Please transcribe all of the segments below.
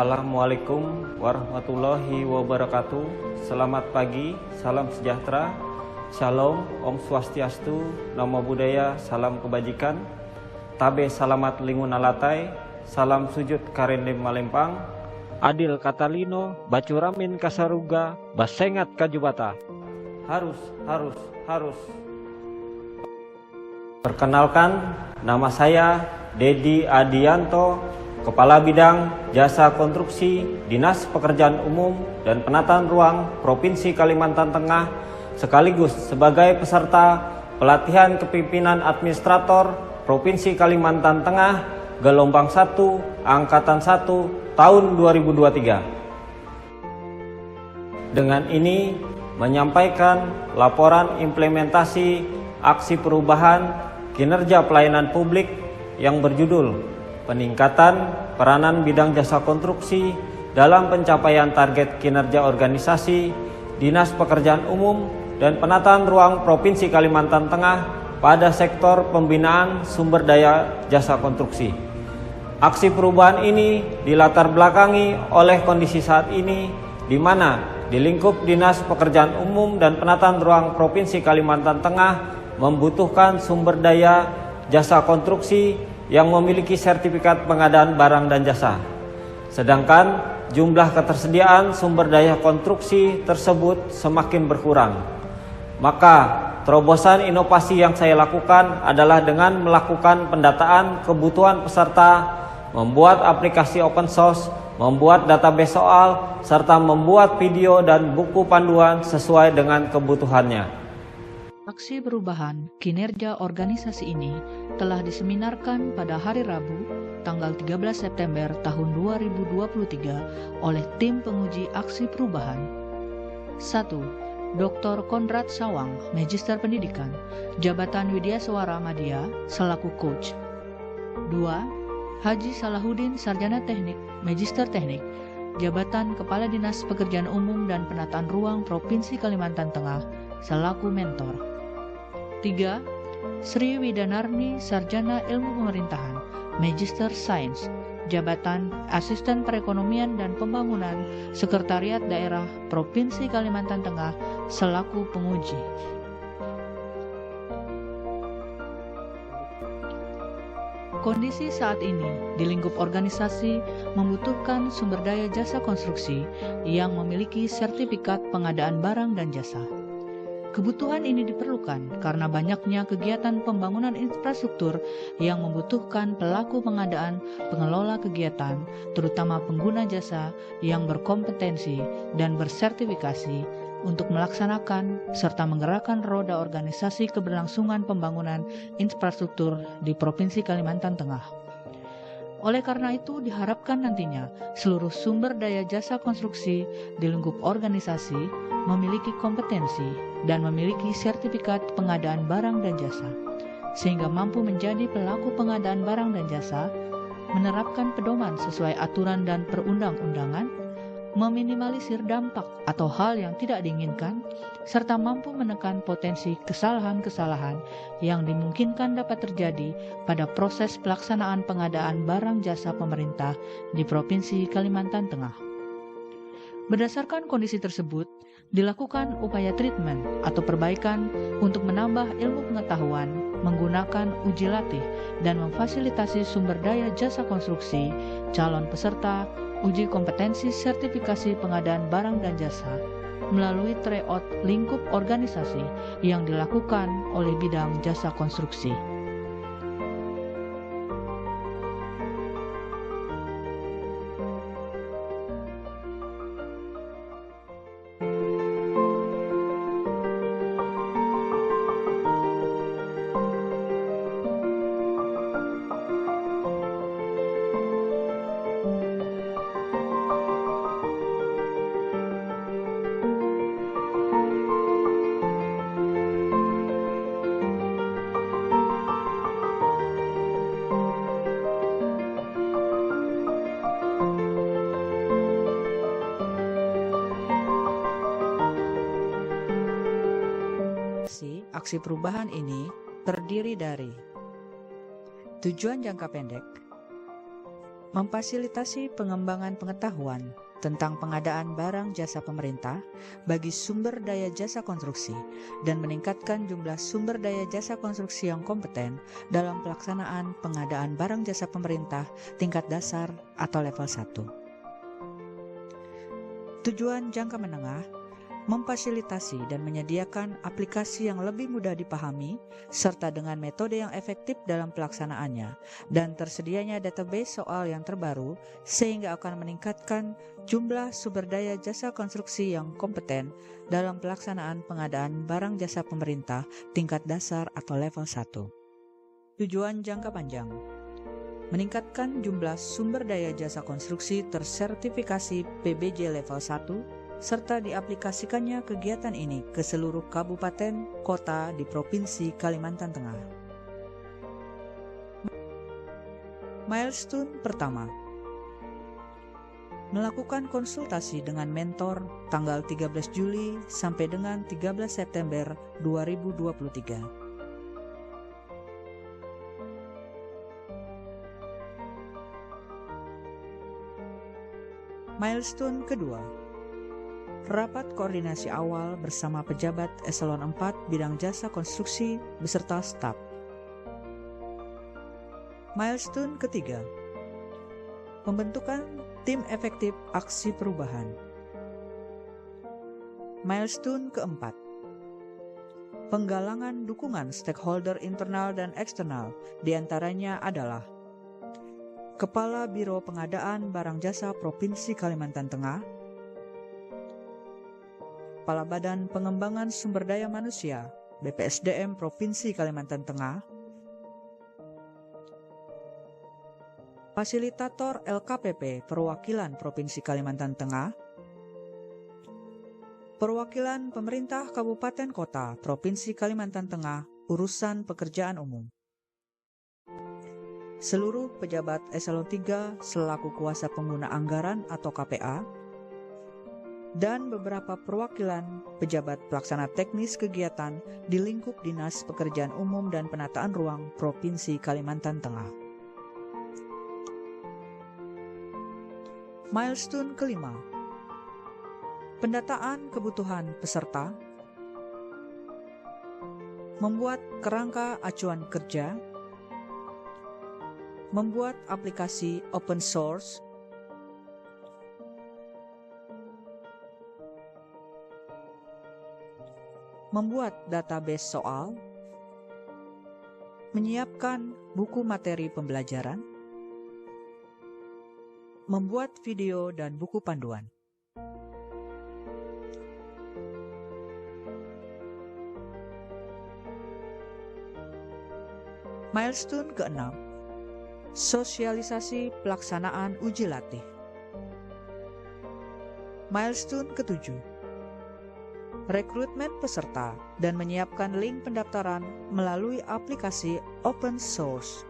Assalamualaikum warahmatullahi wabarakatuh. Selamat pagi, salam sejahtera, Shalom, Om Swastiastu, Namo Buddhaya, salam kebajikan, Tabe salamat lingun alatai, salam sujud karendim malempang, Adil Katalino, Bacuramin Kasaruga, Basengat Kajubata. Harus. Perkenalkan, nama saya Dedi Adianto, Kepala Bidang Jasa Konstruksi Dinas Pekerjaan Umum dan Penataan Ruang Provinsi Kalimantan Tengah, sekaligus sebagai peserta pelatihan kepemimpinan administrator Provinsi Kalimantan Tengah gelombang 1 angkatan 1 tahun 2023. Dengan ini menyampaikan laporan implementasi aksi perubahan kinerja pelayanan publik yang berjudul Peningkatan Peranan Bidang Jasa Konstruksi dalam Pencapaian Target Kinerja Organisasi Dinas Pekerjaan Umum dan Penataan Ruang Provinsi Kalimantan Tengah pada sektor pembinaan sumber daya jasa konstruksi. Aksi perubahan ini dilatar belakangi oleh kondisi saat ini di mana di lingkup Dinas Pekerjaan Umum dan Penataan Ruang Provinsi Kalimantan Tengah membutuhkan sumber daya jasa konstruksi yang memiliki sertifikat pengadaan barang dan jasa. Sedangkan jumlah ketersediaan sumber daya konstruksi tersebut semakin berkurang. Maka terobosan inovasi yang saya lakukan adalah dengan melakukan pendataan kebutuhan peserta, membuat aplikasi open source, membuat database soal, serta membuat video dan buku panduan sesuai dengan kebutuhannya. Aksi perubahan kinerja organisasi ini telah diseminarkan pada hari Rabu, tanggal 13 September tahun 2023 oleh tim penguji aksi perubahan. 1. Dr. Konrad Sawang, Magister Pendidikan, Jabatan Widyaswara Madya, selaku Coach. 2. Haji Salahuddin, Sarjana Teknik, Magister Teknik, Jabatan Kepala Dinas Pekerjaan Umum dan Penataan Ruang Provinsi Kalimantan Tengah, selaku Mentor. 3. Sri Widanarni, Sarjana Ilmu Pemerintahan, Magister Sains, Jabatan Asisten Perekonomian dan Pembangunan, Sekretariat Daerah Provinsi Kalimantan Tengah, selaku penguji. Kondisi saat ini di lingkup organisasi membutuhkan sumber daya jasa konstruksi yang memiliki sertifikat pengadaan barang dan jasa. Kebutuhan ini diperlukan karena banyaknya kegiatan pembangunan infrastruktur yang membutuhkan pelaku pengadaan, pengelola kegiatan, terutama pengguna jasa yang berkompetensi dan bersertifikasi untuk melaksanakan serta menggerakkan roda organisasi keberlangsungan pembangunan infrastruktur di Provinsi Kalimantan Tengah. Oleh karena itu diharapkan nantinya seluruh sumber daya jasa konstruksi di lingkup organisasi memiliki kompetensi dan memiliki sertifikat pengadaan barang dan jasa, sehingga mampu menjadi pelaku pengadaan barang dan jasa, menerapkan pedoman sesuai aturan dan perundang-undangan, meminimalisir dampak atau hal yang tidak diinginkan, serta mampu menekan potensi kesalahan-kesalahan yang dimungkinkan dapat terjadi pada proses pelaksanaan pengadaan barang jasa pemerintah di Provinsi Kalimantan Tengah. Berdasarkan kondisi tersebut, dilakukan upaya treatment atau perbaikan untuk menambah ilmu pengetahuan, menggunakan uji latih, dan memfasilitasi sumber daya jasa konstruksi, calon peserta, uji kompetensi sertifikasi pengadaan barang dan jasa, melalui tryout lingkup organisasi yang dilakukan oleh bidang jasa konstruksi. Aksi perubahan ini terdiri dari tujuan jangka pendek, memfasilitasi pengembangan pengetahuan tentang pengadaan barang jasa pemerintah bagi sumber daya jasa konstruksi dan meningkatkan jumlah sumber daya jasa konstruksi yang kompeten dalam pelaksanaan pengadaan barang jasa pemerintah tingkat dasar atau level 1. Tujuan jangka menengah, memfasilitasi dan menyediakan aplikasi yang lebih mudah dipahami serta dengan metode yang efektif dalam pelaksanaannya dan tersedianya database soal yang terbaru sehingga akan meningkatkan jumlah sumber daya jasa konstruksi yang kompeten dalam pelaksanaan pengadaan barang jasa pemerintah tingkat dasar atau level 1. Tujuan jangka panjang, meningkatkan jumlah sumber daya jasa konstruksi tersertifikasi PBJ level 1 serta diaplikasikannya kegiatan ini ke seluruh kabupaten kota di Provinsi Kalimantan Tengah. Milestone pertama, melakukan konsultasi dengan mentor tanggal 13 Juli sampai dengan 13 September 2023. Milestone kedua, rapat koordinasi awal bersama pejabat eselon 4 bidang jasa konstruksi beserta staf. Milestone ketiga, pembentukan tim efektif aksi perubahan. Milestone keempat, penggalangan dukungan stakeholder internal dan eksternal, diantaranya adalah Kepala Biro Pengadaan Barang Jasa Provinsi Kalimantan Tengah, Kepala Badan Pengembangan Sumber Daya Manusia BPSDM Provinsi Kalimantan Tengah, Fasilitator LKPP Perwakilan Provinsi Kalimantan Tengah, Perwakilan Pemerintah Kabupaten Kota Provinsi Kalimantan Tengah Urusan Pekerjaan Umum, seluruh pejabat eselon 3 selaku kuasa pengguna anggaran atau KPA, dan beberapa perwakilan pejabat pelaksana teknis kegiatan di lingkup Dinas Pekerjaan Umum dan Penataan Ruang Provinsi Kalimantan Tengah. Milestone kelima, pendataan kebutuhan peserta, membuat kerangka acuan kerja, membuat aplikasi open source, membuat database soal, menyiapkan buku materi pembelajaran, membuat video dan buku panduan. Milestone ke-6, sosialisasi pelaksanaan uji latih. Milestone ke-7, rekrutmen peserta dan menyiapkan link pendaftaran melalui aplikasi open source.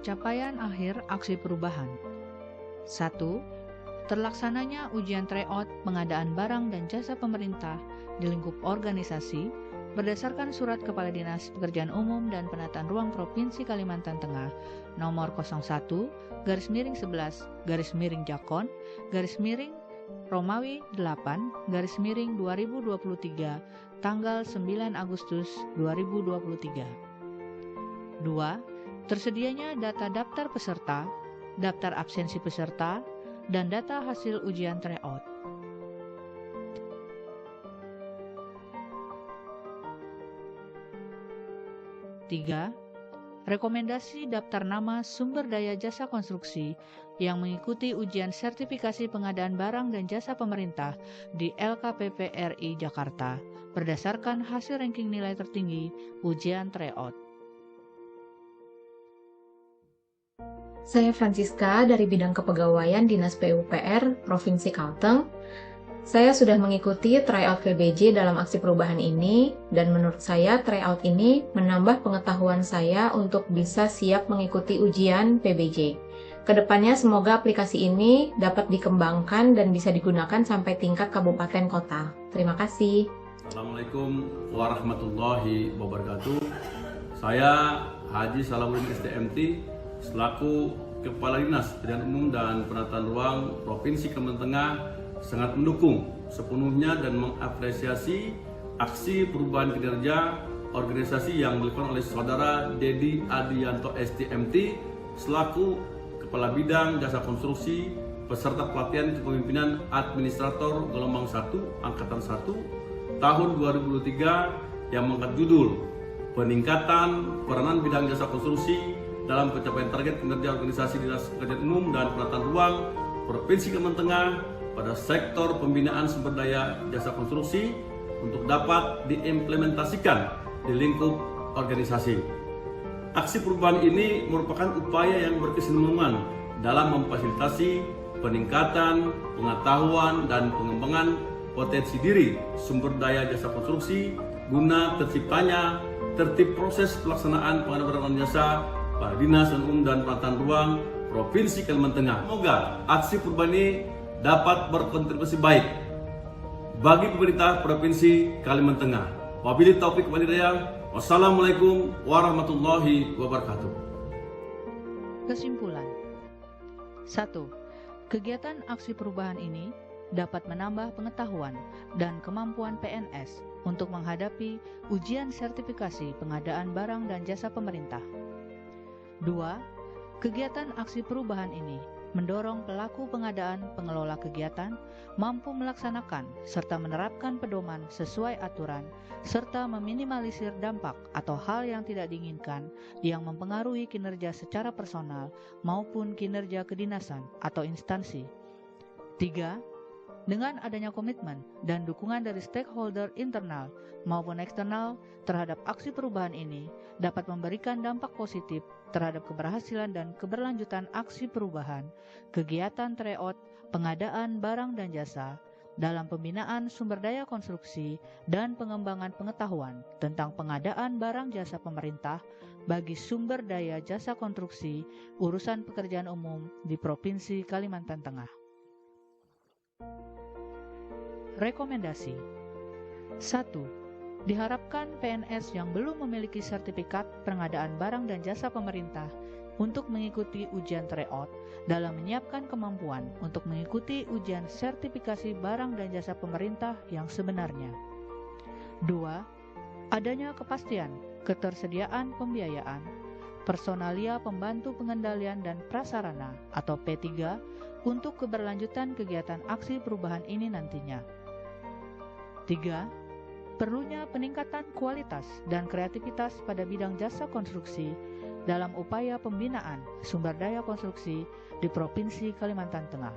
Capaian akhir aksi perubahan. 1. Terlaksananya ujian tryout pengadaan barang dan jasa pemerintah di lingkup organisasi berdasarkan Surat Kepala Dinas Pekerjaan Umum dan Penataan Ruang Provinsi Kalimantan Tengah nomor 01-11-Jakon-Romawi 8-2023 tanggal 9 Agustus 2023. 2. Tersedianya data daftar peserta, daftar absensi peserta, dan data hasil ujian tryout. 3. Rekomendasi daftar nama sumber daya jasa konstruksi yang mengikuti ujian sertifikasi pengadaan barang dan jasa pemerintah di LKPP RI Jakarta berdasarkan hasil ranking nilai tertinggi ujian tryout. Saya Francisca dari bidang kepegawaian Dinas PUPR Provinsi Kalteng. Saya sudah mengikuti tryout PBJ dalam aksi perubahan ini, dan menurut saya tryout ini menambah pengetahuan saya untuk bisa siap mengikuti ujian PBJ. Kedepannya semoga aplikasi ini dapat dikembangkan dan bisa digunakan sampai tingkat kabupaten kota. Terima kasih. Assalamualaikum warahmatullahi wabarakatuh. Saya Haji Salahuddin STMT selaku Kepala Dinas Pekerjaan Umum dan Penataan Ruang Provinsi Kalimantan Tengah sangat mendukung sepenuhnya dan mengapresiasi aksi perubahan kinerja organisasi yang dilakukan oleh Saudara Dedi Adianto STMT selaku Kepala Bidang Jasa Konstruksi peserta pelatihan kepemimpinan Administrator Gelombang 1 Angkatan 1 tahun 2023 yang mengangkat judul Peningkatan Peranan Bidang Jasa Konstruksi dalam pencapaian target kinerja organisasi Dinas Pekerjaan Umum dan Penataan Ruang Provinsi Kalimantan Tengah pada sektor pembinaan sumber daya jasa konstruksi untuk dapat diimplementasikan di lingkup organisasi. Aksi perubahan ini merupakan upaya yang berkesinambungan dalam memfasilitasi peningkatan pengetahuan dan pengembangan potensi diri sumber daya jasa konstruksi guna terciptanya tertib proses pelaksanaan pengadaan jasa pada Dinas Umum dan Penataan Ruang Provinsi Kalimantan Tengah. Semoga aksi perubahan ini dapat berkontribusi baik bagi pemerintah Provinsi Kalimantan Tengah. Wabillahi taufiq wal hidayah. Wassalamualaikum warahmatullahi wabarakatuh. Kesimpulan 1. Kegiatan aksi perubahan ini dapat menambah pengetahuan dan kemampuan PNS untuk menghadapi ujian sertifikasi pengadaan barang dan jasa pemerintah. 2. Kegiatan aksi perubahan ini mendorong pelaku pengadaan pengelola kegiatan mampu melaksanakan serta menerapkan pedoman sesuai aturan serta meminimalisir dampak atau hal yang tidak diinginkan yang mempengaruhi kinerja secara personal maupun kinerja kedinasan atau instansi. 3. Dengan adanya komitmen dan dukungan dari stakeholder internal maupun eksternal terhadap aksi perubahan ini dapat memberikan dampak positif terhadap keberhasilan dan keberlanjutan aksi perubahan, kegiatan tryout, pengadaan barang dan jasa, dalam pembinaan sumber daya konstruksi dan pengembangan pengetahuan tentang pengadaan barang jasa pemerintah bagi sumber daya jasa konstruksi urusan pekerjaan umum di Provinsi Kalimantan Tengah. Rekomendasi 1. Diharapkan PNS yang belum memiliki sertifikat pengadaan barang dan jasa pemerintah untuk mengikuti ujian tryout dalam menyiapkan kemampuan untuk mengikuti ujian sertifikasi barang dan jasa pemerintah yang sebenarnya. 2. Adanya kepastian ketersediaan pembiayaan, personalia pembantu pengendalian dan prasarana atau P3 untuk keberlanjutan kegiatan aksi perubahan ini nantinya. 3. Perlunya peningkatan kualitas dan kreativitas pada bidang jasa konstruksi dalam upaya pembinaan sumber daya konstruksi di Provinsi Kalimantan Tengah.